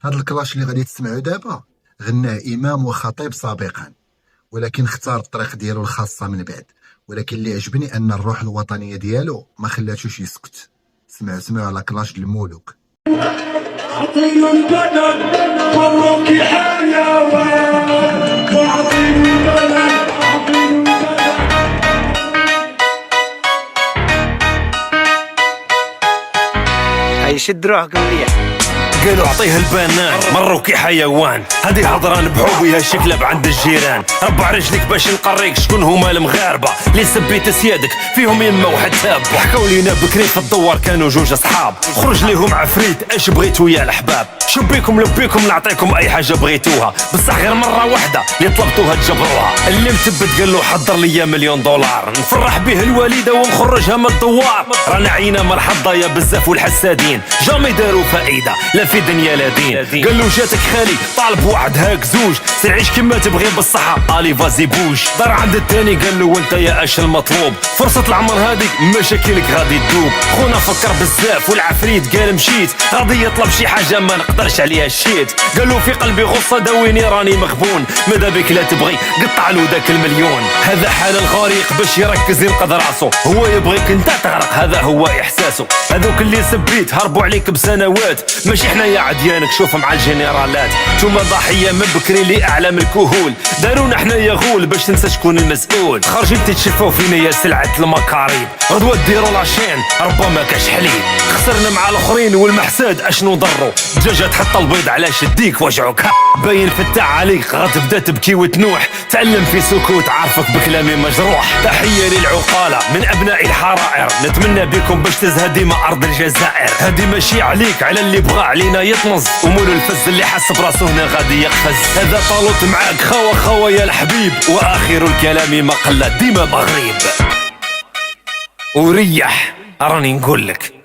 هذا الكلاش اللي غادي تسمعوا دابا غناه إمام وخطيب سابقا، ولكن اختار الطريق ديالو الخاصة من بعد. ولكن اللي عجبني أن الروح الوطنية ديالو ما خلاتوش يسكت. سمعوا على كلاش الملوك. أعطيني البدن والروكي حيوان، وأعطيني البدن أعطيني البدن. هيشد روحك مليح. قالوا اعطيه البنان مروكي حيوان، هذه هضره نبحو بها شكلها عند الجيران. ربع رجلك باش نقريك شكون هما المغاربه اللي سبيت سيادك فيهم يما وحد تاب. حكاو لينا بكري في الدوار كانوا جوج اصحاب، خرج ليهم عفريت اش بغيتو يا الحباب. شبيكم لبيكم نعطيكم اي حاجه بغيتوها، بصح غير مره واحده اللي طلبتوها تجبروها. اللي مثبت قال له حضر ليا $1,000,000 نفرح به الوالده ونخرجها من الدوار. رانا عينا مرحضه يا بزاف والحسادين جامي داروا فائده لا في دنيا لا دين. قال له جاتك خالي طالب واحد هاك زوج، سير عيش كيما تبغي بالصحة الي فازي بوج. دار عند الثاني قال له وانت يا اش المطلوب، فرصة العمر هذه مشاكلك غادي تدوب. خونا فكر بزاف والعفريت قال مشيت غادي يطلب شي حاجة ما نقدرش عليها الشيت. قال له في قلبي غصة داويني راني مخبون، ماذا بك لا تبغي قطع له ذاك $1,000,000. هذا حال الغريق باش يركز ينقذ راسه، هو يبغيك انت تغرق هذا هو احساسه. هذوك اللي سبيت هربوا عليك بسنوات، ماشي احنا يا عديانك شوف مع الجنرالات. نتوما ضحيه من بكري لاعلام الكهول، دارونا احنا يا غول باش تنسى شكون المسؤول. خارجين تتشفوا فينا يا سلعه المكاريب، غدوه ديروا لاشين ربما كاش حليب. خسرنا مع الاخرين والمحساد اشنو ضروا، دجاجه تحط البيض على شديك وجعك باين فتح عليك غتبدا تبكي وتنوح. تعلم في سكوت عارفك بكلامي مجروح. تحيه للعقاله من ابناء الحرائر، نتمنى بكم باش تزهد ديما ارض الجزائر. هادي ماشي عليك على اللي بغى علينا يطنز، ومول الفز اللي حس براسو هنا غادي يقفز. هذا طالوت معاك خوا يا الحبيب، واخر الكلام ما قل ديما مغرب. وريح راني نقول لك